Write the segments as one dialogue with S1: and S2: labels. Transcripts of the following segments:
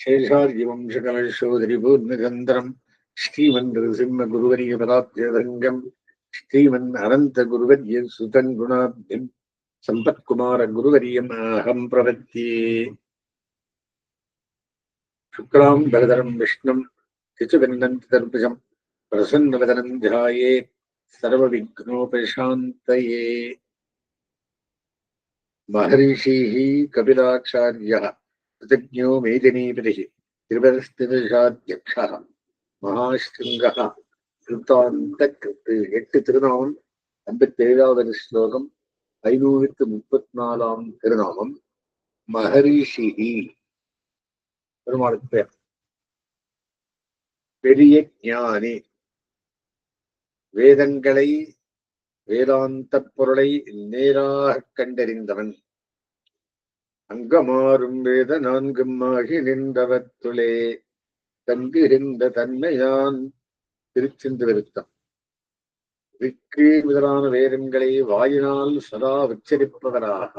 S1: शेषाद्यवंशकलशोदरिपूर्णचन्द्रम् श्रीमन्नृसिंहगुरुवर्यपदाब्जभृङ्गम् श्रीमन् अनन्तगुरुवर्यसुतम् गुणाब्धिम् सम्पत्कुमारगुरुवर्यमहम् प्रपद्ये। शुक्लां भरधरं विष्णुं शशिवर्णं प्रसन्नवदनं ध्यायेत् सर्वविघ्नोपशान्तये। महर्षिः कपिलाचार्यः कृतज्ञो मेदिनीपतिः திருவரஸ்திரசாத்தியக்ஷः மகாஷ்டிருங்கः கிருத்தாந்தகிருத்து. 8 திருநாமம் 57வது ஸ்லோகம் 534 திருநாமம் மகரிஷிஹி. பெருமாளுக்கு பெயர். பெரிய ஞானி, வேதங்களை வேதாந்த பொருளை நேராக கண்டறிந்தவன். அங்கமாறும் வேத 4 ஆகி நின்றவத்துளே தங்குகின்ற தன்மையான். திருச்செந்து விருத்தம். விக்கு முதலான வேதங்களை வாயினால் சதா உச்சரிப்பவராக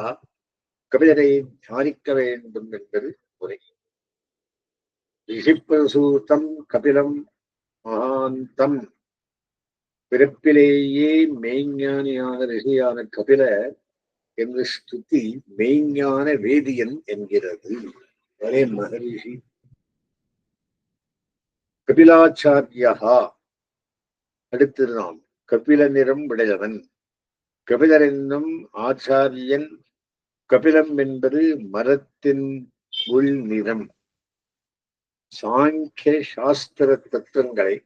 S1: கபிலரை தியானிக்க வேண்டும் என்பது முறை. ரிஷிப்பிரசூதம் கபிலம் மகாந்தம். பிறப்பிலேயே மெய்ஞானியான ரிஷியான கபிலர் என்று ஸ்துதி மெய்ஞான வேதியன் என்கிறது. ஒரே மகரிஷி. கபிலாச்சாரியா. அடுத்தது நாம் கபில நிறம் உடையவன். கபிலர் என்னும் ஆச்சாரியன். கபிலம் என்பது மரத்தின் உள் நிறம். சாங்கிய சாஸ்திர தத்துவங்களை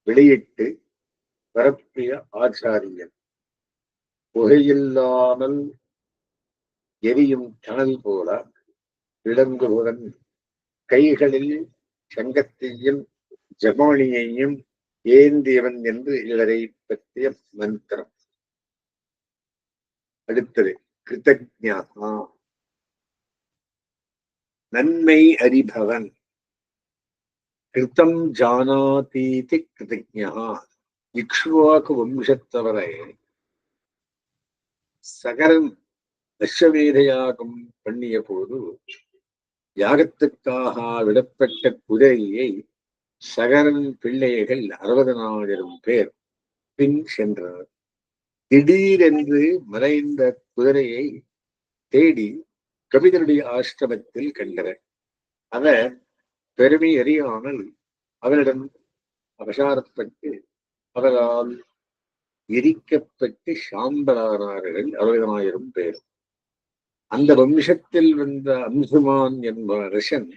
S1: வெளியிட்டு பரப்பிய ஆச்சாரியன். புகையில்லாமல் எரியும் தணல் போல விளங்குவதன். கைகளில் சங்கத்தையும் ஜபானியையும் ஏந்தியவன் என்று இவரை பற்றிய மந்திரம். அடுத்தது கிருதஜ்ஞா. நன்மை அறிபவன். கிருத்தம் ஜானாதீதி கிருதஜ்ஞா. இக்ஷ்வாகு வம்சத்தவரை சகரன் அஸ்வமேத யாகம் பண்ணிய போது யாகத்துக்காக விடப்பட்ட குதிரையை சகரன் பிள்ளைகள் 60,000 பேர் பின் சென்றனர். திடீரென்று மறைந்த குதிரையை தேடி கபிலருடைய ஆசிரமத்தில் கண்டனர். அவர் பெருமை அறியாமல் அவரிடம் அபசாரப்பட்டு அவரால் எரிக்கப்பட்டு சாம்பலானார்கள் 60,000 பேர். அந்த வம்சத்தில் வந்த அம்சுமான் என்ப அரசன்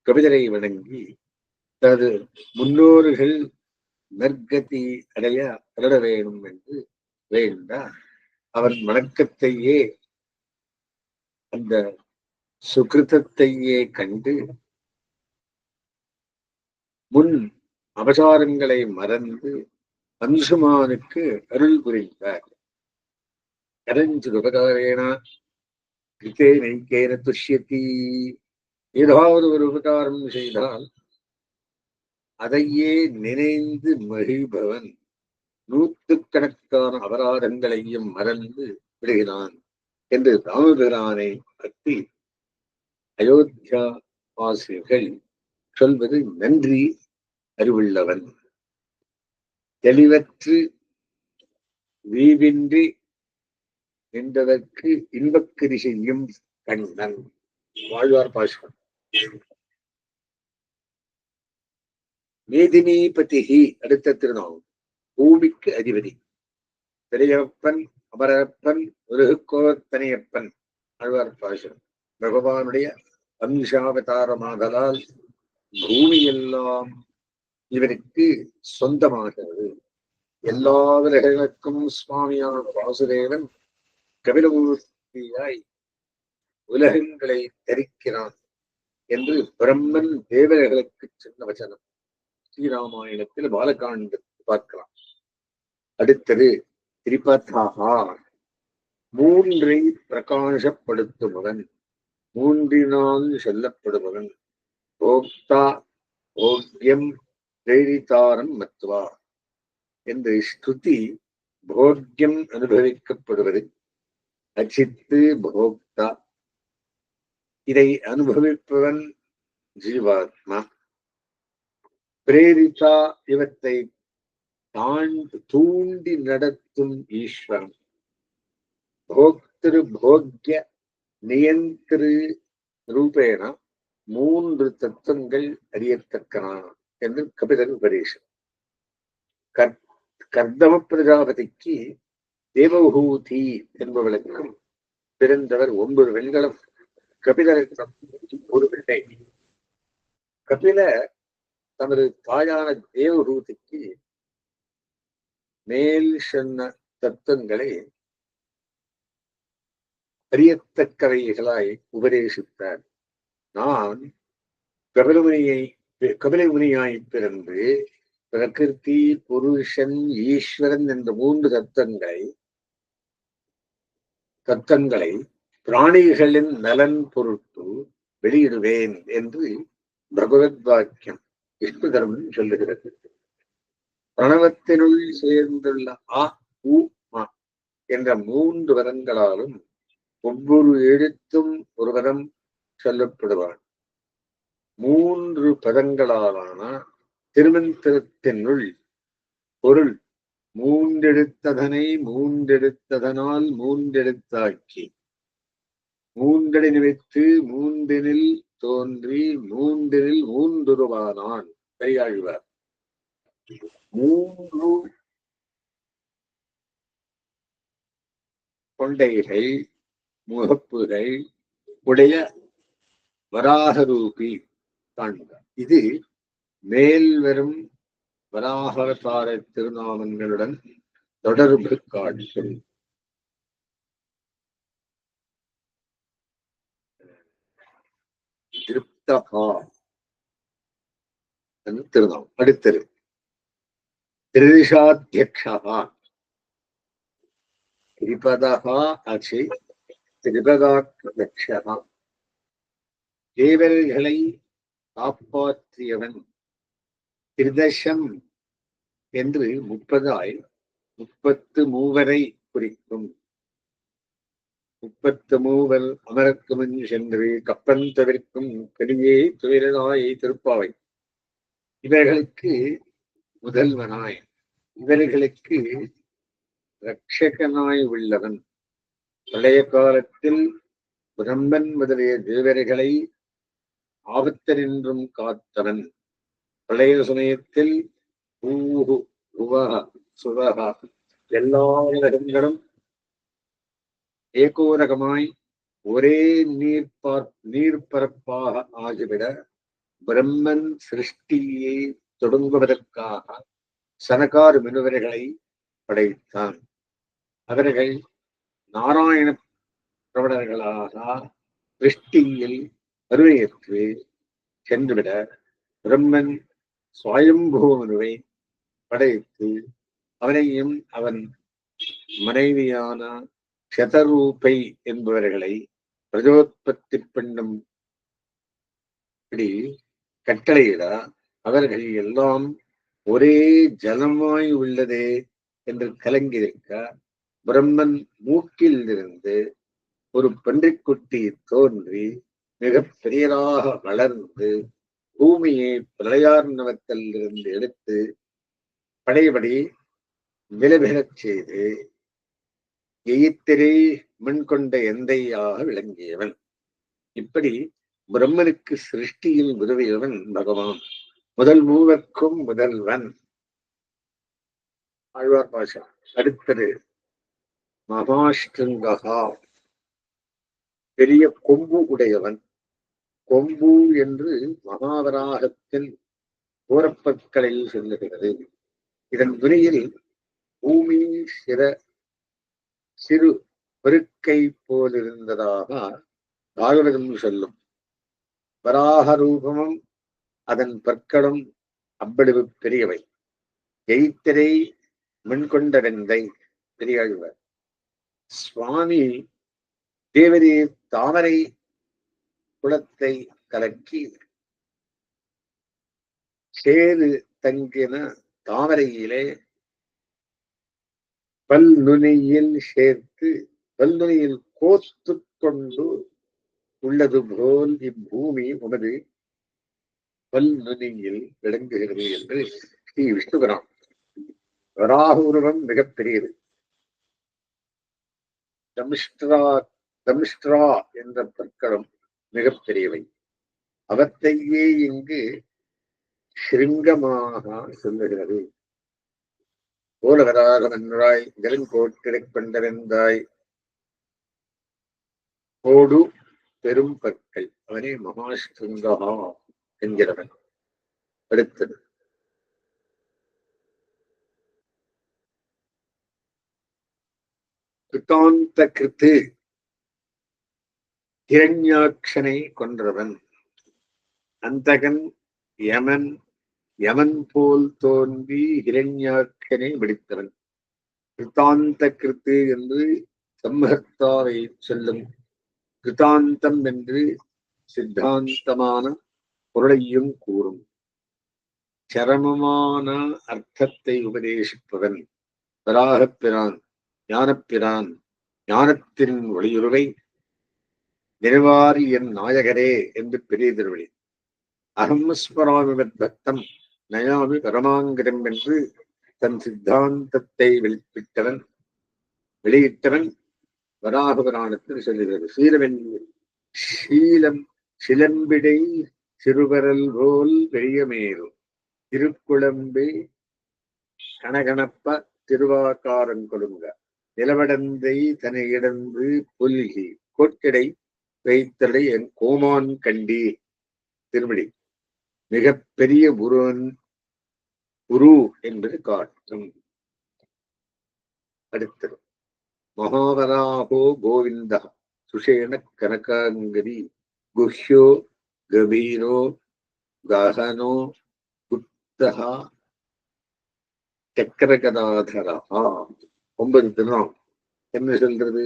S1: கபிலரை வணங்கி தனது முன்னோர்கள் நற்கதி அடைய அருள வேணும் என்று வேண்டார். அவன் வணக்கத்தையே அந்த சுகிருத்தையே கண்டு முன் அபசாரங்களை மறந்து அம்சுமானுக்கு அருள் புரிந்தார். கரஞ்சுபகாரேன கிருத்தே நைக்கேன துஷ்யதி. ஏதாவது ஒரு உபகாரம் செய்தால் அதையே நினைந்து மகிழ்பவன் 100கணக்கான அபராதங்களையும் மறந்து விடுகிறான் என்று ராமபிரானை பற்றி அயோத்தியா வாசிகள் சொல்வது நன்றி அறிவுள்ளவன். தெளிவற்று வீவின்றி நின்றதற்கு இன்பக்கரி செய்யும் கண்ணன். வாழ்வார் பாசுரம். மேதினீபதிஹி. அடுத்த திருநாமம் பூமிக்கு அதிபதி. பெரியப்பன், அமரப்பன், உருகுக்கோத்தனையப்பன். ஆழ்வார் பாசுரம். பகவானுடைய வம்சாவதாரமாதலால் பூமியெல்லாம் இவனுக்கு சொந்தமாகிறது. எல்லா விலகங்களுக்கும் சுவாமியான வாசுதேவன் கபிலமூர்த்தியாய் உலகங்களை தரிக்கிறான் என்று பிரம்மன் தேவர்களுக்கு சொன்ன வச்சனம் ஸ்ரீராமாயணத்தில் பாலகாண்டத்தில் பார்க்கலாம். அடுத்தது திரிபதாகா. 3ஐ பிரகாசப்படுத்துபவன், 3னால் சொல்லப்படுபவன். போக்தா போக்யம் பிரேரிதாரம் மத்வா என்று ஸ்துதி போக்யம் அனுபவிக்கப்படுவது. அச்சித்து போக்தா. இதை அனுபவிப்பவன் ஜீவாத்மா. பிரேரிதா இவற்றை தூண்டி நடத்தும் ஈஸ்வரன். போக்திரு போக்ய நியந்திரு ரூபேன 3 தத்துவங்கள் அறியத்தக்கனான என்று கபிலர் உபதேசம். கர்தம பிரஜாபதிக்கு தேவபூதி என்பவளுக்கும் பிறந்தவர் 9 பெண்களும். கபிலருக்கு ஒரு பிள்ளை. கபில தமது தாயான தேவபூதிக்கு மேல் சொன்ன தத்துவங்களை அறியத்தக்கவைகளாய் உபதேசித்தார். நான் கபில முனியாய் பிறந்து பிரகிருதி, புருஷன், ஈஸ்வரன் என்ற 3 தத்தங்களை பிராணிகளின் நலன் பொருட்டு வெளியிடுவேன் என்று பகவத் வாக்கியம் விஷ்ணு தர்மம் சொல்லுகிறது. பிரணவத்தினுள் சேர்ந்துள்ள அ உ ம என்ற 3 பதங்களாலும் ஒவ்வொரு எழுத்தும் ஒரு பதம் சொல்லப்படுவான். 3 பதங்களாலான திருமந்திரத்தினுள் பொருள் 3 எழுத்ததனை 3 எழுத்ததனால் 3 எழுத்தாக்கி 3 வைத்து 3 தோன்றி 3 3 பெரியாழ்வார். 3 கொண்டைகள் முகப்புகள் உடைய வராகரூபி காண்க. இது மேல் வரும் வராகவதார திருநாமங்களுடன் தொடர்பு காட்டும். திருப்தகா திருநாமம். அடுத்தது திரிஷாத்யக்ஷா திரிபதா அச்சி திரிபதாத்யக்ஷா. தேவர்களை காப்பாற்றியவன். திரிதசம் என்று 33 குறிக்கும். 33 அமரக்கு முன் சென்று கப்பன் தவிர்க்கும் பெரியே துயரனாய் திருப்பாவை. இவர்களுக்கு முதல்வனாய், இவர்களுக்கு ரட்சகனாய் உள்ளவன். பழைய காலத்தில் பிரம்மன் முதலிய தேவர்களை ஆபத்தனின்றும் காத்தவன். பழைய சமயத்தில் எல்லா உலகங்களும் ஏகோரகமாய் ஒரே நீர்ப்பரப்பாக ஆகிவிட பிரம்மன் சிருஷ்டியை தொடங்குவதற்காக சனகார் முனிவர்களை படைத்தான். அவர்கள் நாராயண பிரபலர்களாக சிருஷ்டியில் வருவையேற்று சென்றுவிட பிரம்மன் சுவயம்பூமனுவை படைத்து அவனையும் அவன் மனைவியான சதரூபை என்பவர்களை பிரஜோத்பத்தி பெண்ணும் கட்டளையிட அவர்கள் எல்லாம் ஒரே ஜலமாய் உள்ளதே என்று கலங்கியிருக்க பிரம்மன் மூக்கில் இருந்து ஒரு பன்றிக்குட்டி தோன்றி மிக பெரியதாக வளர்ந்து பூமியை பிரளயார்ணவத்தில் இருந்து எடுத்து படையபடி விலவிலச் செய்து எயித்திரை மண்கொண்ட எந்தையாக விளங்கியவன். இப்படி பிரம்மனுக்கு சிருஷ்டியில் உதவியவன் பகவான். முதல் மூவர்க்கும் முதல்வன் ஆழ்வார் பாஷா. அடுத்தது மகாஷ்டங்கா, பெரிய கொம்பு உடையவன். கொம்பு என்று மகாவராகத்தின் ஓரப்பற்களில் சொல்லுகிறது. இதன் துணியில் பூமி சிறு பெருக்கை போலிருந்ததாக பாகவதம் சொல்லும். வராக ரூபமும் அதன் பற்களும் அவ்வளவு பெரியவை. எய்த்திரை மண்கொண்ட வெந்தை பெரியாழ்வர். சுவாமி தேவரி தாமரை குளத்தை கலக்கி சேரு தங்கின தாமரையிலே பல்நுனியில் சேர்த்து பல்நுனியில் கோத்து கொண்டு உள்ளது போல் இப்பூமி உமது பல் நுனியில் விளங்குகிறது என்று ஸ்ரீ விஷ்ணுபுராணம். வராக உருவம் மிகப்பெரியது. தமிஷ்ட்ரா என்ற பற்களும் மிகப்பெரியவை. அவற்றையே இங்கு சிருங்கமாக சொல்லுகிறது. போலவராக நன்றாய் நெருங்கோட்டிடக் கொண்டவெந்தாய் கோடு பெரும் பற்கள் அவனே மகாஸ்ருங்கா என்கிறவன். அடுத்தது கிருத்தாந்த கிருத்து ஹிரண்யாட்சனை கொன்றவன். அந்தகன் யமன் யமன் போல் தோன்றி ஹிரண்யாட்சனை விடுத்தவன். கிருத்தாந்த கிருத்து என்று சம்ஹர்த்தாவை சொல்லும். கிருத்தாந்தம் என்று சித்தாந்தமான பொருளையும் கூறும். சரமமான அர்த்தத்தை உபதேசிப்பவன் வராகப்பிரான், ஞானப்பிரான். ஞானத்தின் ஒளியுருவை நிறைவாரி என் நாயகரே என்று பெரிய திருவடி. அகம்ஸ்மராமிவத் பக்தம் நயாமி பரமாங்கிரம் என்று தன் சித்தாந்தத்தை வெளியிட்டவன் வராக புராணத்தில் சொல்லுகிறது. சீலம் சிலம்பிடை சிறுவரல் போல் பெரியமேறும் திருக்குழம்பு கணகணப்ப திருவாக்காரம் கொடுங்க நிலவடந்தை தனை இடந்து புல்கி கோட்டிடை வைத்தலை என் கோமான் கண்டி திருமடி. மிக பெரிய குரு என்பது காட்டும். அடுத்தது மகாவராகோ கோவிந்த சுஷேண கனகாங்கரி குஹ்யோ கபீரோ கஹனோ குப்தஹா சக்கரகதாதரா. 9 திருநாம் என்ன சொல்றது?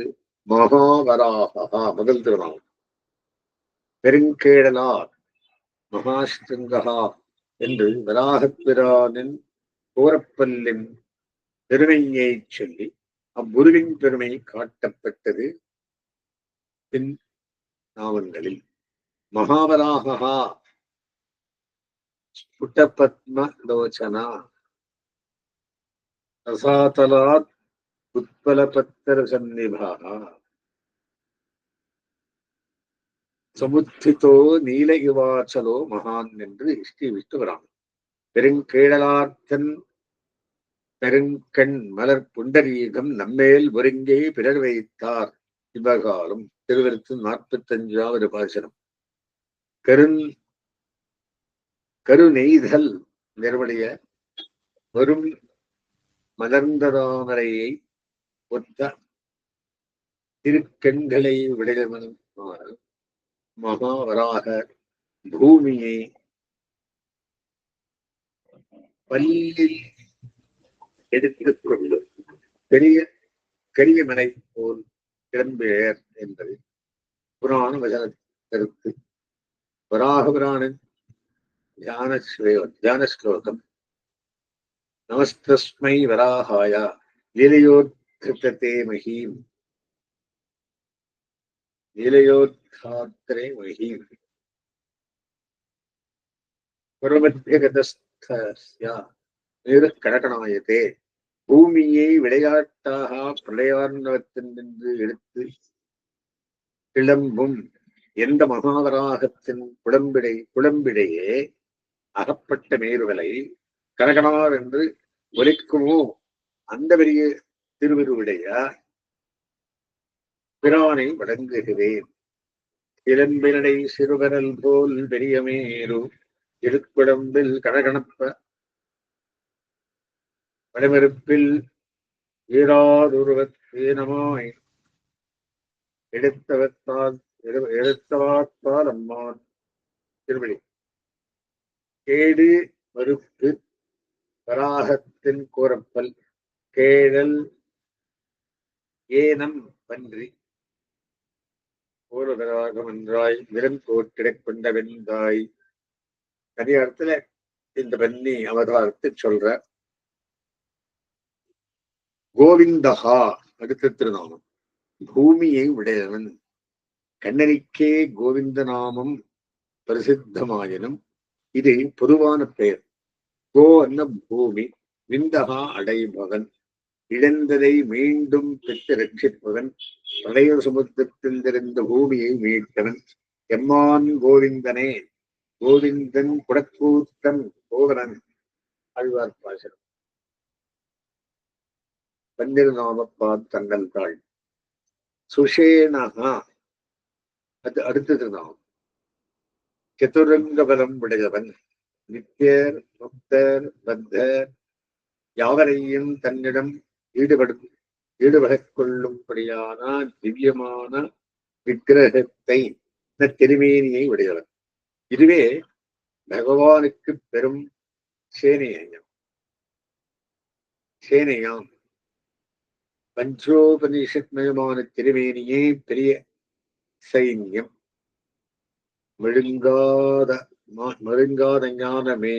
S1: மகாவராகா முதல் திருநாம். பெருங்கேடலார் மகாஸ்ருங்கா என்று வராகப்பிரானின் கோரப்பல்லின் பெருமையை சொல்லி அவ்வுருவின் பெருமை காட்டப்பட்டது பின் நாவல்களில். மகாவராகா ஸ்புட்டபத்ம லோச்சனா ரசாதலாத் உத்பலபத்திர சந்நிபாக சமுத்திதோ நீல இவாச்சலோ மகான் என்று ஸ்ரீ விஷ்ணுபுராணம். பெருங்கேடலார்த்தன் பெருங்கண் மலர் புண்டரீகம் நம்மேல் ஒருங்கே பிறர் வைத்தார் இவகாலம். திருவிருத்து 45வது பாசனம். கருநெய்தல் நிறுவடைய வரும் மலர்ந்ததாமரையை ஒத்த திருக்கண்களை விடையவனும் மகாவராக பூமியை பல்லில் எடுத்துக்கொண்டு பெரிய கரியமனை போல் கிளம்பெயர் என்பது புராண வசன கருத்து. வராகபுராணன் தியான ஸ்லோகம். நமஸ்தஸ்மை வராகாய லீலையோத்கிருத்தே மஹீம் லீலையோத்காத்ரே மஹீம் புரமத்தியகதஸ்தஸ்ய கடகணாயத்தே. பூமியை விளையாட்டாக பிரளயார்ணவத்தினின்று எடுத்து கிளம்பும் எந்த மகாவராகத்தின் குளம்பிடையே அகப்பட்ட மேருகளை கனகனார் என்று ஒலிக்குமோ அந்த பெரிய திருவிருவுடைய பிரானை வழங்குகிறேன். இளம்பினடை சிறுவரல் போல் பெரிய மேரு திருக்குழம்பில் கனகணப்ப வடமறுப்பில் ஈராதுருவத்தீனமாய் எடுத்தவாத்தால் அம்மான் திருவடி. கேடு மறுப்பு வராகத்தின் கோரப்பல் கேடல் ஏனம் பன்றி கோரவராகம் என்றாய் விரங்கோட்டிடக் கொண்ட வெந்தாய். கரிகாலத்துல இந்த பன்னி அவதாரத்தை சொல்ற. கோவிந்தகா அடுத்த திருநாமம். பூமியை உடையவன். கண்ணனிக்கே கோவிந்த நாமம் பிரசித்தமாயினும் இது பொதுவான பெயர். கோ அன்ன பூமி, விந்தகா அடைபவன், இழந்ததை மீண்டும் பெற்று ரட்சிப்பவன், பழைய சமுத்திரத்தில் இருந்த பூமியை மீட்டவன், எம்மான் கோவிந்தனே, கோவிந்தன் குடக்கூத்தன் கோவலன். ஆழ்வார் பாசனம். பன்னிருநாமப்பா தங்கள் தாள். சுஷேனகா, அது அடுத்தது நாம். சதுரங்க பலம் உடையவன், நித்தியர் முக்தர் பத்தர் யாவரையும் தன்னிடம் ஈடுபடக் கொள்ளும்படியான திவ்யமான விக்கிரகத்தை, திருமேனியை உடையவன். இதுவே பகவானுக்கு பெரும் சேனையாம். பஞ்சோபனிஷத்மயமான திருமேனியே பெரிய சைன்யம். மழுங்காத ஞானமே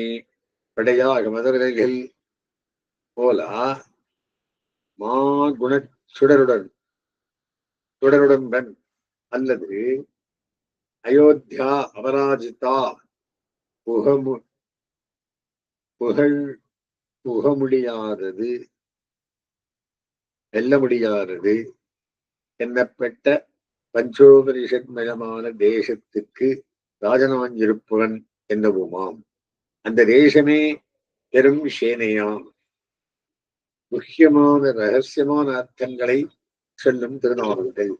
S1: படையாக மதுரைகள் போல மா குண சுடருடன் அல்லது அயோத்தியா அபராஜிதா புக முடியாதது, வெல்ல முடியாதது என்னப்பட்ட பஞ்சோபனிஷத்மயமான தேசத்துக்கு ராஜனாஞ்சிருப்பவன் என்னவுமாம். அந்த தேசமே பெரும் சேனையாம். முக்கியமான ரகசியமான அர்த்தங்களை சொல்லும் திருநாவல்கள்.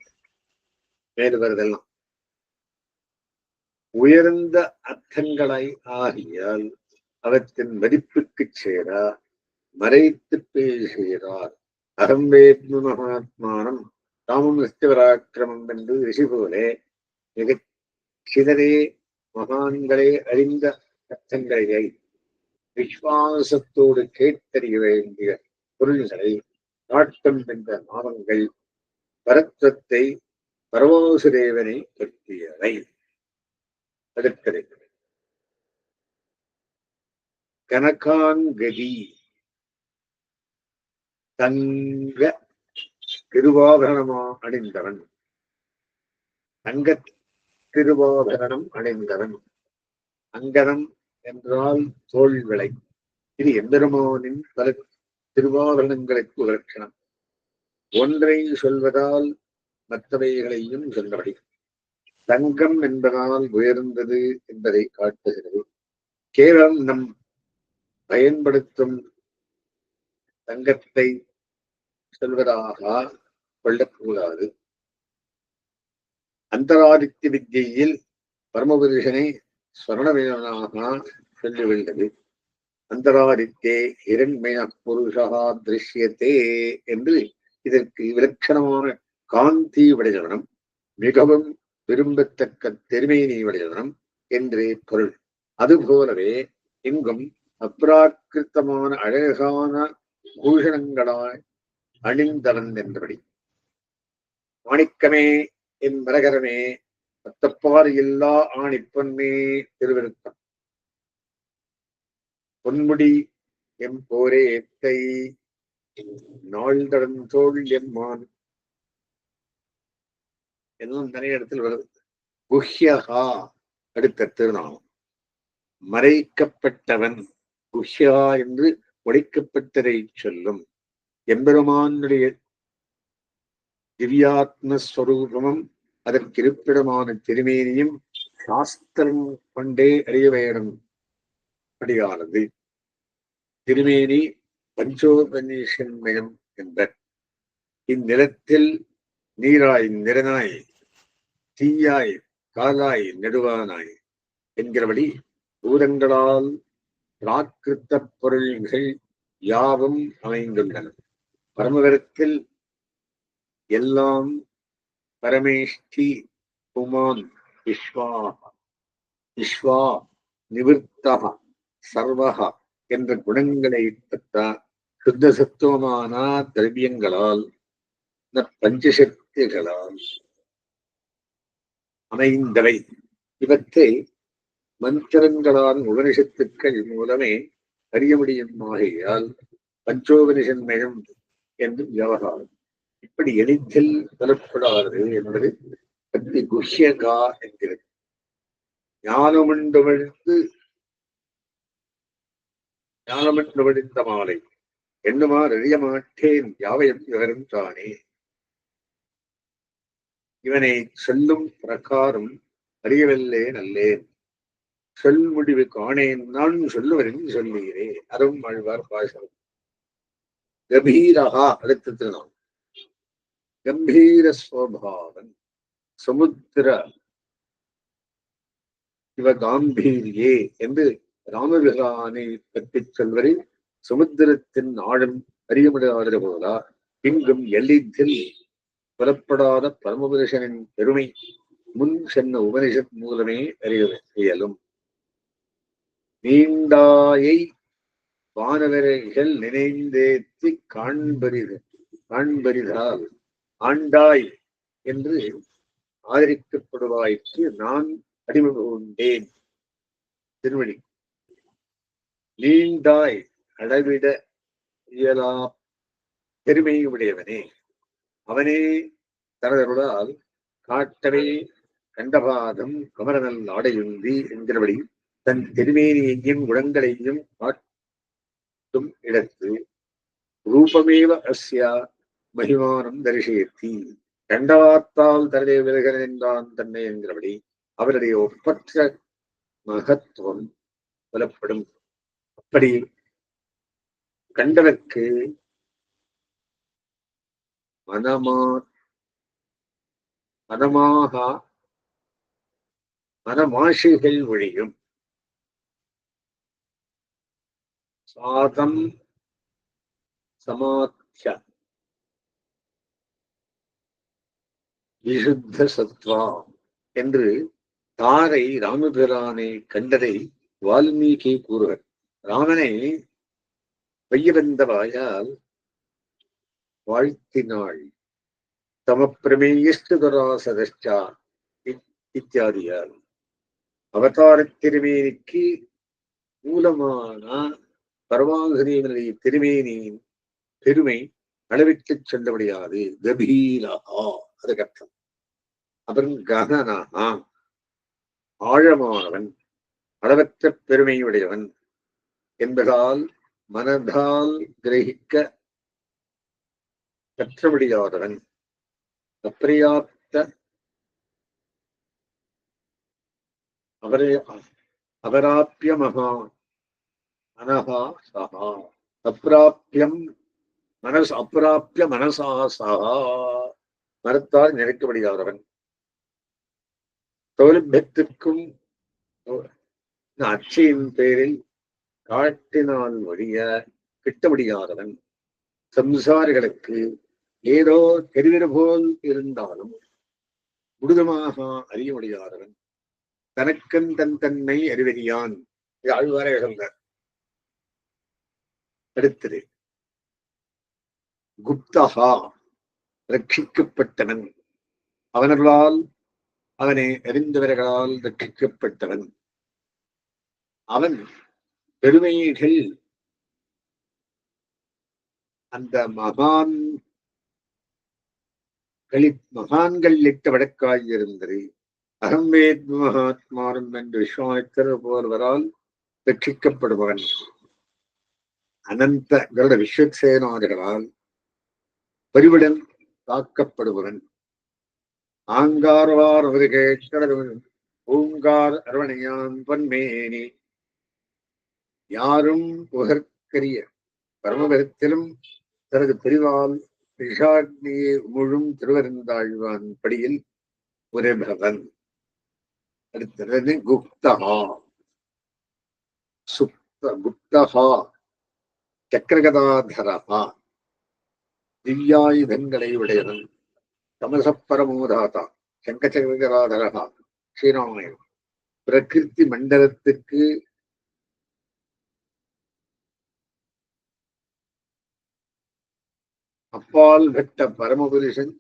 S1: மேல் வருதெல்லாம் உயர்ந்த அர்த்தங்களை ஆகியால் அவற்றின் மதிப்புக்கு சேர மறைத்து பேசுகிறார். அகம்பேத்ம மகாத்மானம் தாமும் நிஸ்தவராக்கிரமம் என்று ரிஷி போலே மிக சிலரே மகான்களே அறிந்த அர்த்தங்களை விஸ்வாசத்தோடு கேட்டறிய வேண்டிய பொருள்களை நாட்டம் என்ற நாமங்கள் பரத்வத்தை பரவாசுதேவனை பற்றியவை. அடுத்தது கனகாங்கதி, தங்க திருவாபரணமா அணிந்தவன், தங்க திருவாபரணம் அணிந்தவன். அங்கனம் என்றால் தோல் விளை. இது எம்பெருமானின் பல திருவாபரணங்களுக்கு ஒரு லட்சணம். ஒன்றை சொல்வதால் மற்றவைகளையும் சொல்லபடி. தங்கம் என்பதால் உயர்ந்தது என்பதை காட்டுகிறது. கேவலம் நம் பயன்படுத்தும் தங்கத்தை சொல்வதாக கொள்ளக்கூடாது. அந்தராதித்ய வித்தியில் பரமபுருஷனை ஸ்வர்ணமயனாக சொல்லிவிட்டது. அந்தராதித்தே இரண்மய புருஷா திருஷ்யத்தே என்று இதற்கு விலட்சணமான காந்தி உடையவனம், மிகவும் விரும்பத்தக்க திருமேனி உடையவனம் என்றே பொருள். அதுபோலவே இங்கும் அப்ராக்கிருத்தமான அழகான பூஷணங்களாய் அணிந்தவன் என்றபடி. மாணிக்கமே என் மரகரமே அத்தப்பாறு இல்லா ஆணிப்பொன்னே திருவிருத்தம். பொன்முடி எம் போரே எத்தை நாள் தோல் எம்மான் எல்லாம் நிறைய இடத்தில் வருது. குஹ்யகா அடுத்த திருநாமம். மறைக்கப்பட்டவன். குஹ்யா என்று உடைக்கப்பட்டதை சொல்லும். எம்பெருமானுடைய திவ்யாத்மஸ்வரூபமும் அதற்கு இருப்பிடமான திருமேனியும் சாஸ்திரம் கொண்டே அறிய வேணும் படியானது. திருமேனி பஞ்சோபனிஷன்மயம் என்பர். இந்நிலத்தில் நீராய் நிறனாய் தீயாய் காலாய் நெடுவானாய் என்கிறபடி பூதங்களால் பிராகிருத்த பொருள்கள் யாவும் அமைந்துள்ளன. பரமவரத்தில் எல்லாம் பரமேஷ்டி புமான் விஸ்வா நிவர்த்தக சர்வகா என்ற குணங்களை பெற்ற சுத்த சத்துவமான திரவியங்களால் பஞ்சசக்திகளால் அமைந்தவை. இவற்றை மந்திரங்களால் உபனிஷத்துக்கள் மூலமே அறிய முடியும். ஆகையால் பஞ்சோபனிஷன்மயம் என்று விவகாரம். இப்படி எளிதில் பெறப்படாது என்பது பற்றி குஹ்யகா என்கிறது. ஞானமுண்டுமிழ்ந்து ஞானமன்று வடிந்த மாலை எண்ணுமாறு அறிய மாட்டேன் யாவையும் இவரும் தானே. இவனை சொல்லும் பிரகாரம் அறியவில்லை நல்லேன், சொல் முடிவு காணேன் நான் சொல்லுவரின் சொல்லீரே. அரும் ஆழ்வார் பாசனம். கபீரகா அடுத்தது நாம் கம்பீர ஸ்வபாவன் சமுத்திர சிவகாம்பீரியே என்று ராமபிரானை பற்றி சொல்வரில் சமுத்திரத்தின் ஆழம் அறிய முடியாத போதா இங்கும் எல்லித்தில் புலப்படாத பரமபுருஷனின் பெருமை முன் சென்ன உபனிஷத் மூலமே அறிய இயலும். நீண்டாயை வானவரைகள் நினைந்தேத்தி காண்பரிதால் ஆண்டாய் என்று ஆதரிக்கப்படுவாய்க்கு நான் அடிமைகொண்டேன். திருவடி. நீண்டாய் அளவிட இயலா பெருமை உடையவனே, அவனே தனதருளால் காட்டவே கண்டபாதம் கமரநல் ஆடையுந்தி என்கிறபடி தன் திருமேனியையும் குணங்களையும் காட்டும் இடத்து ரூபமேவ அஸ்யா மகிமானம் தரிசயத்தி கண்டவாத்தால் தனதே விலகன் என்றான் தன்னை என்கிறபடி அவருடைய ஒப்பற்ற மகத்துவம் புலப்படும். அப்படி கண்டவர்க்கு மனமாஷிகள் ஒழியும். சாதம் சமாத்ய விசுத்த சத்வா என்று தாரை ராமபிரானை கண்டதை வால்மீகி கூறுவர். ராமனை வையவந்த வாயால் வாழ்த்தினாள். தமப்பிரமேயஸ்து துராசதா இத்தியாதியால் அவதார திருமேனிக்கு மூலமான பரமாகதேவனுடைய திருமேனியின் பெருமை அளவிற்கு சொல்ல முடியாது. கபீரஹா அதுக்கு அர்த்தம். அப்புறம் ககனஹா ஆழமானவன், அளவற்ற பெருமையுடையவன் என்பதால் மனதால் கிரகிக்க கற்ற முடியாதவன், அப்பிரியாப்த அபராப்பிய மகா மனஹா சஹா அப்பிராப்பியம் அப்பிராப்பிய மனசா சஹா மனத்தால் நினைக்க முடியாதவன், சௌலபியத்திற்கும் அச்சையின் பேரில் காட்டினால் வழிய கிட்ட முடியாதவன், சம்சாரிகளுக்கு ஏதோ தெரிவிற போல் இருந்தாலும் முழுதுமாக அறிய முடியாதவன், தனக்கன் தன் தன்னை அறிவறியான். இது ஆழ்வாரே சொல்றார். அடுத்தது குப்தஹா ரட்சிக்கப்பட்டவன், அவனர்களால் அவனை அறிந்தவர்களால் ரட்சிக்கப்பட்டவன். அவன் பெருமைகள் அந்த மகான்கள் இட்ட வழக்காயிருந்தது. அகம்வேத் மகாத்மாரும் என்று விஸ்வாமித்தர் போல்வரால் ரட்சிக்கப்படுபவன். அனந்த கருட விஸ்வசேனாதிகளால் பரிவுடன் காக்கப்படுபவன். ஆங்கார்வார் பூங்கார் அரவணையான் பொன்மேனி யாரும் புகற்கரிய பரமபதத்திலும் தனது பிரிவால் விஷாக்னியை முழும் திருவருந்தாழ்வான் படியில் உரைபவன். அடுத்தது குப்தஹா குப்தஹா சக்கரகதாதரஹா திவ்யாயுதங்களை உடையவன். தமசப்பரமோதாதா சங்கச்சக்கரகதாதரஹா ஸ்ரீராமன். பிரகிருதி மண்டலத்துக்கு அப்பால் பெற்ற பரமபுருஷன்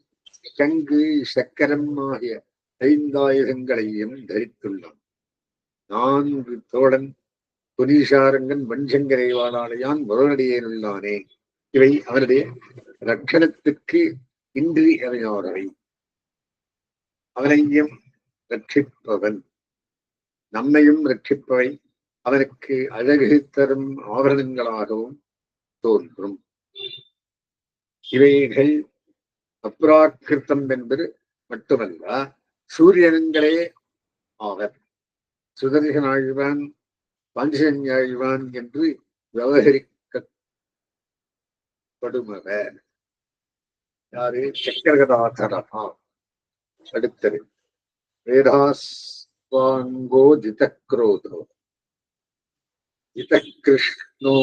S1: சங்கு சக்கரம் ஆகிய 5 ஆயுதங்களையும் தரித்துள்ளான். 4 தோழன் புனீஷாரங்கன் வன்சங்கரை வாழாளையான் முரணடியேன் உள்ளானே. இவை அவனுடைய ரட்சணத்துக்கு இன்றியமையாதவை. அவனையும் ரட்சிப்பவன், நம்மையும் ரட்சிப்பவை அவனுக்கு அழகு தரும் ஆபரணங்களாகவும் தோன்றும். இவைகள் அப்ராக்கிருத்தம் என்பது மட்டுமல்ல, சூரியனங்களே ஆவர். சுதர்சன ஆழ்வான், பாஞ்சஜன்ய ஆழ்வான் என்று விவகரிக்கப்படுபவர் யாரு? சக்கரகதாதரா. அடுத்தது வேதாஸ்வாங்கோ ஜிதக்ரோதோ ஜிதகிருஷ்ணோ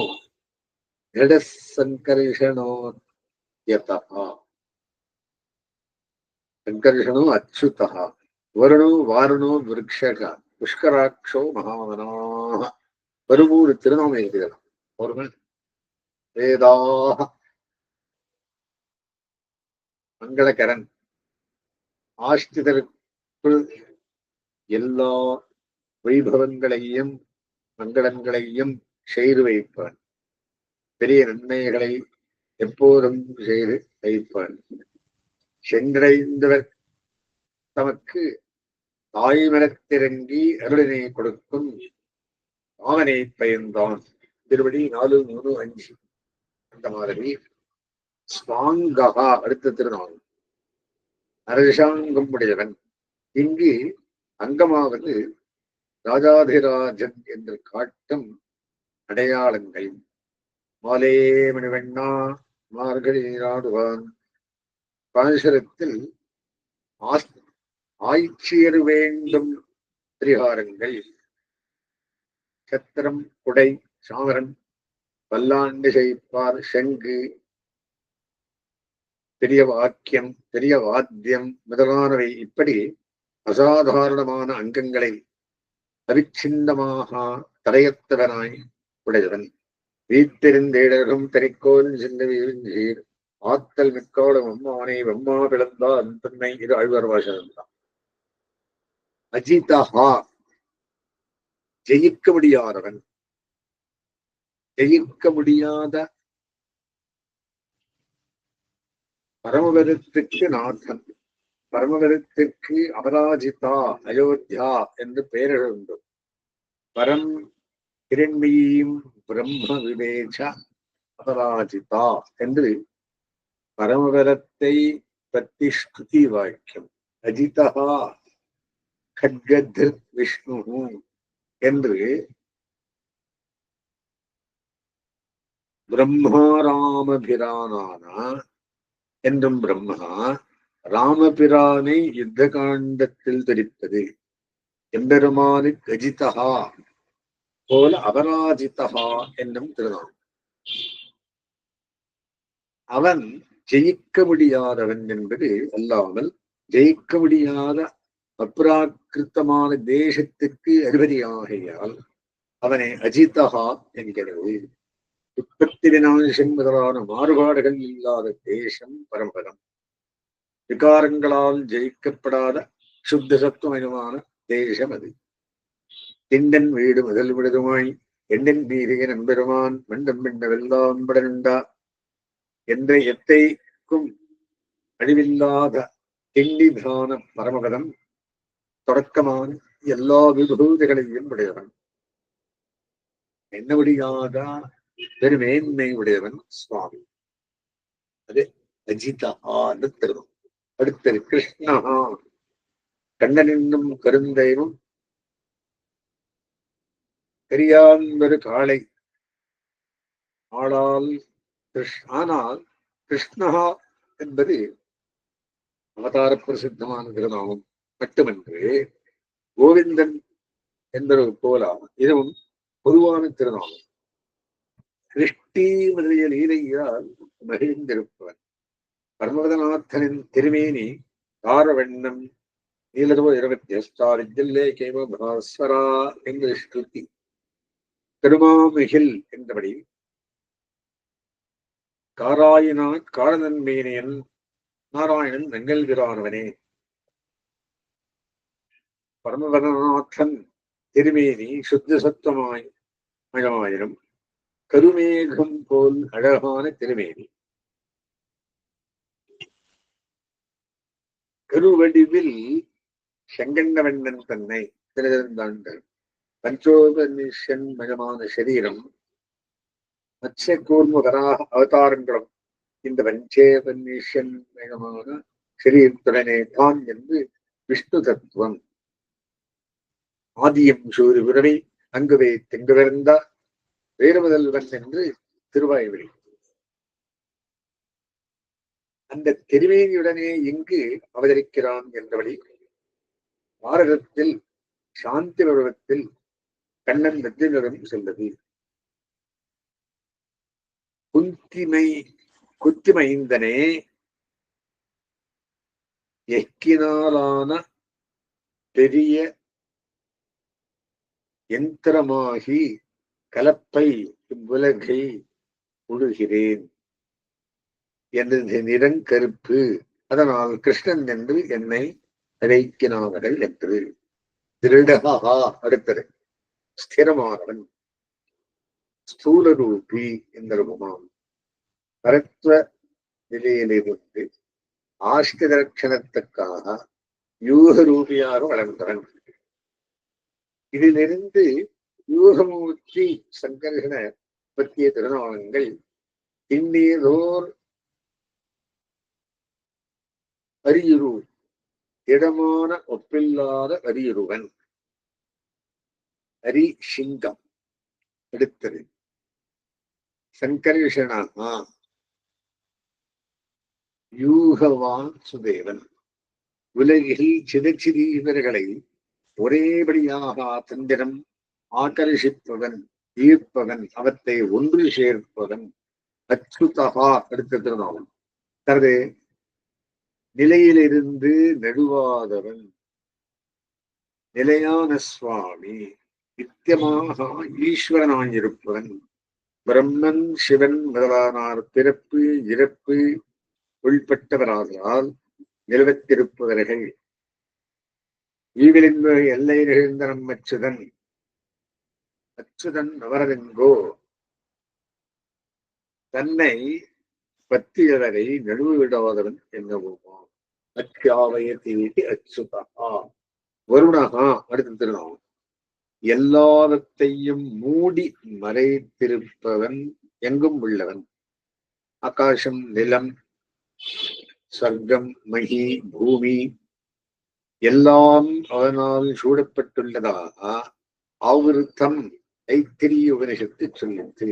S1: ஜடசங்கர்ஷணோ யதா சங்கர்ஷணோ அச்சுதா வருணோ வாருணோ விருக்ஷக புஷ்கராட்சோ மகாமனாக. வருமூணு திருநாமம் எழுதுகிறார். ஒருவன் வேதாக மங்களகரன், ஆஷ்டிதருக்குள் எல்லா வைபவங்களையும் மங்களங்களையும் செய்து வைப்பான். பெரிய நன்மைகளை எப்போதும் செய்து வைப்பான். சென்றடைந்தவர் தமக்கு தாய்மனத்திறங்கி அருளினை கொடுக்கும் அவனை பயந்தான். திருவடி 4:3-5. அந்த மாதிரி ஸ்வாங்கா அடுத்த திருநாள் அரசாங்கம் உடையவன். இங்கு அங்கமாவது ராஜாதிராஜன் என்று காட்டும் அடையாளங்கள். மாலே மணிவண்ணா மார்கழி நாடுவான். பாசுரத்தில் ஆய்ச்சியர் வேண்டும் பரிகாரங்கள். சத்திரம், குடை, சாமரன், பல்லாண்டு செய்ப்பார், சங்கு, பெரிய வாக்கியம், பெரிய வாத்தியம் முதலானவை இப்படி அசாதாரணமான அங்கங்களை அவிச்சின்னமாக தடையத்தவனாய் உடையவன். வீட்டிருந்தேடரும் தனிக்கோல் சிந்த வீழ்ந்தீர் ஆத்தல் மிக்கோடும் அம்மானை வெம்மா பிளந்தான் தன்னை. இது ஆழ்வார் வாசகம் தான். அஜிதஹா ஜெயிக்க முடியாதவன். ஜெயிக்க முடியாத பரமபதத்துக்கு நாதன். பரமபதத்திற்கு அபராஜிதா அயோத்தியா என்று பெயர்கள் உண்டு. பரம் கிரண்மையும் பிரம்ம விவேச்ச அபராஜிதா என்று பரமபதத்தை பற்றி ஸ்துதி வாக்கியம். அஜிதா கட்கத்ருத் விஷ்ணு என்று பிரம்மாராமபிரானான என்றும் பிரம்மா ராமபிரானை யுத்த காண்டத்தில் தெரிப்பது. எம்பெருமானுக்கு அஜிதா போல அபராஜிதா என்னும் திருநாமம். அவன் ஜெயிக்க முடியாதவன் என்பது அல்லாமல் ஜெயிக்க முடியாத அப்ராக்கிருத்தமான தேசத்துக்கு அதிபதியாகையால் அவனை அஜிதா என்கிறது. உற்பத்தி விநாசம் முதலான மாறுபாடுகள் இல்லாத தேசம் பரம்பரம். விகாரங்களால் ஜெயிக்கப்படாத சுத்த சத்துவமயமான தேசம் அது. திண்டன் வீடு முதல் விடுதுமாய் எண்ணின் வீரிய நம்பெருமான் மண்டம் பின்னவெல்லாம் படனுண்டா என்ற எத்தைக்கும் அழிவில்லாத திண்டிதான பரமபதம் தொடக்கமான எல்லா விபூதிகளையும் உடையவன். என்ன முடியாத பெருமேன்மை உடையவன் சுவாமி. அது அஜிதா திருவம். அடுத்தது கிருஷ்ணா. கண்ணன் என்னும் கருந்தையும் பெரியான்பரு காளை ஆளால் ஆனால் கிருஷ்ணா என்பது அவதார பிரசித்தமான திருநாமம் மட்டுமன்று கோவிந்தன் என்பது போல இதுவும் பொதுவான திருநாமம். கிருஷ்டி முதலிய லீலையால் மகிழ்ந்திருப்பவன். பரமபதநாதனின் திருமேனி தாரவண்ணம் நீலதோ 28 கேம பாஸ்வரா என்று ஸ்ருதி. திருமாமிகில் என்றபடி காராயினான் காரணன் மேனியன் நாராயணன் நங்கல்கிறானவனே. பரமபதநாதன் திருமேனி சுத்த சத்தமாய் மயமாயினும் கருமேகம் போல் அழகான திருமேனி. கருவடிவில் செங்கண்ணவண்ணன் தன்னை திருந்தாண்டு பஞ்சோபனிஷன்மயமான சரீரம் மத்ய கூர்ம வராக அவதாரங்களும் இந்த பஞ்சேபனிஷன்மயமான சரீரத்துடனே தான் என்று விஷ்ணு தத்துவம். ஆதியம் சூரிய உறவை அங்குவே திங்குவிருந்தா வேறு முதல்வன் என்று திருவாய்மொழி. அந்த திருவேணியுடனே இங்கு அவதரிக்கிறான் என்றபடி பாரதத்தில் சாந்தி பருவத்தில் கண்ணன் வெற்றிடம் செல்வது. குத்திமைந்தனே எக்கினாலான பெரிய யந்திரமாகி கலப்பை இவ்வுலகை உழுகிறேன் எனது நிறங்கருப்பு, அதனால் கிருஷ்ணன் என்று என்னை அழைக்கினார்கள் என்று. திருடகா அடுத்தது ஸ்திரமானவன், ஸ்தூலரூபி என்றுமாம். பரத்வ நிலையிலிருந்து ஆஷ்டதர்ஷனத்துக்காக யூக ரூபியாக வளர்ந்தவன். இதிலிருந்து யூகமூர்த்தி சங்கர்ஷண பற்றிய திருநாமங்கள் இன்னேதோர் அரியுரு, இடமான ஒப்பில்லாத அரியுருவன். அரி சிங்கம். அடுத்தது சங்கர்ஷணா யூகவான் சுதேவன். உலகில் சிதச்சிதீவர்களை ஒரேபடியாக தந்திரம் ஆகர்ஷிப்பவன், ஈர்ப்பவன், அவற்றை ஒன்று சேர்ப்பவன். அச்சுதகா அடுத்த திருநாமம். தனது நிலையிலிருந்து நடுவாதவன், நிலையான சுவாமி, நித்தியமாக ஈஸ்வரனாயிருப்பவன். பிரம்மன் சிவன் முதலானார் பிறப்பு இறப்பு உள்பட்டவராதலால் நிலவத்திருப்பவர்கள். ஈவிலின் எல்லை நிகழ்ந்த நம் அச்சுதன். அச்சுதன் அவரதெங்கோ தன்னை பத்தியவரை நடுவு விடாதவன் என்னவோமா. அச்சாவய தீட்டி அச்சுதா. வருணகா அடுத்த திருநாமம். எல்லாவற்றையும் மூடி மறைத்திருப்பவன், எங்கும் உள்ளவன். ஆகாசம், நிலம், சொர்க்கம், மகி, பூமி எல்லாம் அவனால் சூடப்பட்டுள்ளதாக ஆவிருத்தம் ஐத்திரிய உபனிஷத்து சொல்லிட்டு.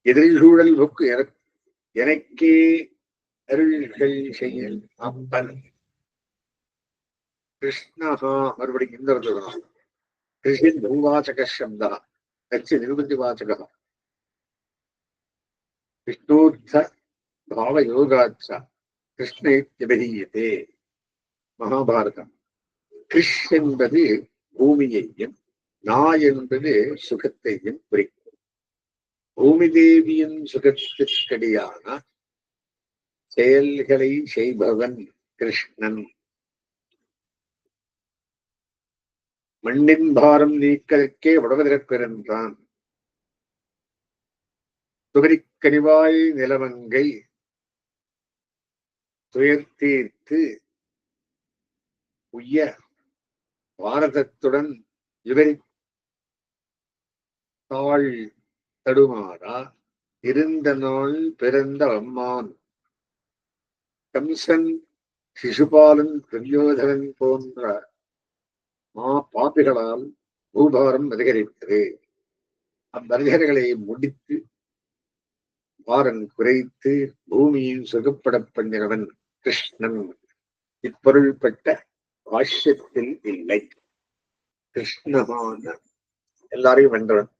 S1: எதிரில் சூழல் புக்கு எனக்கே அருள்கள் செய்ய அப்பன். கிருஷ்ணஹா மறுபடியும் இந்த கிருஷ்ணன் பகுவாச்சக சப்தா கட்சி நிருபதிவாச்சக விஷ்ணூர்த்த பாவயோகாச்ச கிருஷ்ணேத்யபதீயதே. மகாபாரதம். கிருஷ் என்பது பூமியையும் நா என்பது சுகத்தையும் குறிக்கும். பூமி தேவியின் சுகத்திற்கடியான செயல்களை செய்பவன் கிருஷ்ணன். மண்ணின் பாரம் நீக்கதற்கே உடவதற்கு பிறந்தான். துகரிக்கனிவாய் நிலவங்கை துயர்த்தீர்த்து உய்ய பாரதத்துடன் விவரித்தாள் தடுமாறா இருந்த நாள் பிறந்த அம்மான். கம்சன், சிசுபாலன், துரியோதனன் போன்ற பாப்பிகளால் பூபாரம் அதிகரித்தது. அவ்வர்ஜர்களை முடித்து பாரன் குறைத்து பூமியின் சுகப்பட பண்ணினவன் கிருஷ்ணன். இப்பொருள்பட்ட பாஷ்யத்தில் இல்லை. கிருஷ்ணமான எல்லாரையும் வென்றவன்.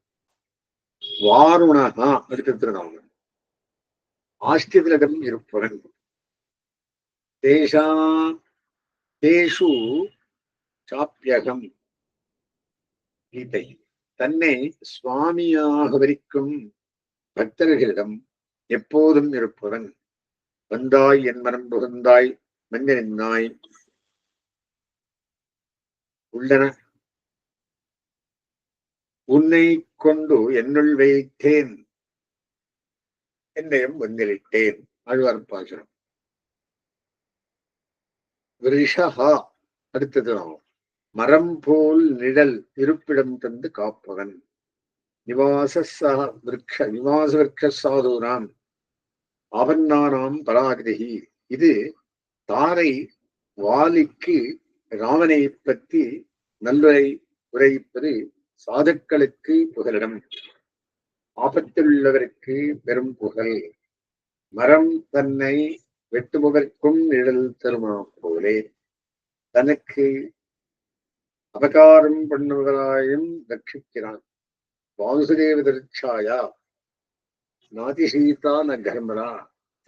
S1: வாருணகா அடுத்த திருநாமம். ஆஸ்திரிடம் இருப்பவன். தேஷு சாப்பியகம் கீதை. தன்னை சுவாமியாக வரிக்கும் பக்தர்களிடம் எப்போதும் இருப்பவன். வந்தாய் என் மனம் புகுந்தாய் மஞ்சனின் நாய் உள்ளன உன்னை கொண்டு என்னுள் வைத்தேன் என்னையும் வந்திலிட்டேன். ஆழ்வார் பாசுரம். ரிஷஹா அடுத்தது நாமம். மரம் போல் நிழல் இருப்பிடம் தந்து காப்பவன். நிவாச விருட்ச சாதுராம் ஆபன்னானாம் பராகிரகி. இது தாரை வாலிக்கு ராமனை பற்றி நல்லுரை உரைப்பது சாதுக்களுக்கு புகலிடம், ஆபத்துள்ளவருக்கு பெரும் புகழ். மரம் தன்னை வெட்டுபவர்க்கும் நிழல் தருமா போலே தனக்கு அபகாரம் பண்ணுவதாயும் ரட்சிக்கிறான். வாசுதேவ திருச்சாயா நாதிசீதா ந கர்மரா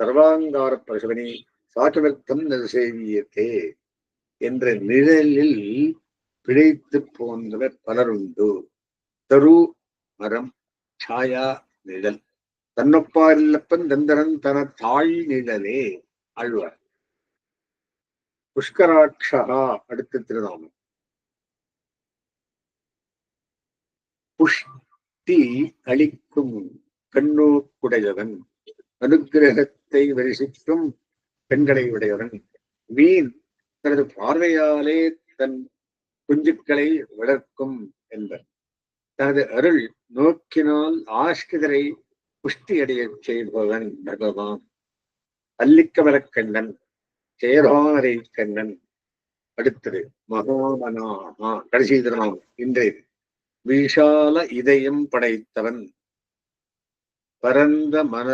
S1: சர்வாங்கார பிரசவனி சாற்றவர்த்தம் நசேவியத்தே என்ற நிழலில் பிழைத்து போன்றவர் பலருண்டு. தரு மரம், சாயா நிழல். தன்னொப்பாரில்லப்பன் தந்தரன் தன தாழ் நிழலே ஆழ்வார். புஷ்கராட்சா அடுத்த திருநாமம். புஷ்டி அளிக்கும் கண்ணோக்குடையவன், அனுக்கிரகத்தை வரிசிக்கும் பெண்களை உடையவன். வீண் தனது பார்வையாலே தன் குஞ்சுக்களை வளர்க்கும் என்பர். தனது அருள் நோக்கினால் ஆஷ்டிதரை புஷ்டியடைய செய்பவன் பகவான். அல்லிக்கமலக்கண்ணன், சேராரை கண்ணன். அடுத்தது மகாமனா, கடைசி திருநாமம் இன்றைய. விஷால இதயம் படைத்தவன், பரந்த மன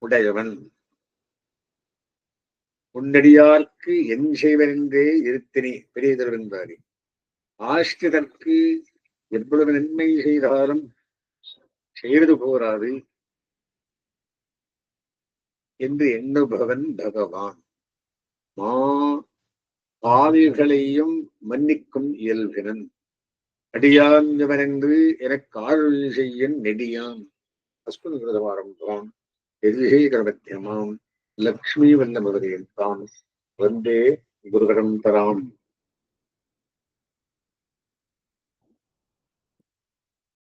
S1: உடையவன். உன்னடியார்க்கு என் செய்வனென்றே இருத்தினி பெரிய திருவென்பாரி. ஆஷ்டிதற்கு எவ்வளவு நன்மை செய்தாலும் செய்து போராது என்று எண்ணுபவன் பகவான். பாவிகளையும் மன்னிக்கும் இயல்பினன். அடியாஞ்சவனென்று எனக்கு ஆளுள் செய்ய நெடியான். அஸ்மன் கிருதமாரம்பம் எதிர்கரமத்தியமாம் லக்ஷ்மி வல்லமவரையன் தான் வந்தே குருகரம் தராம்.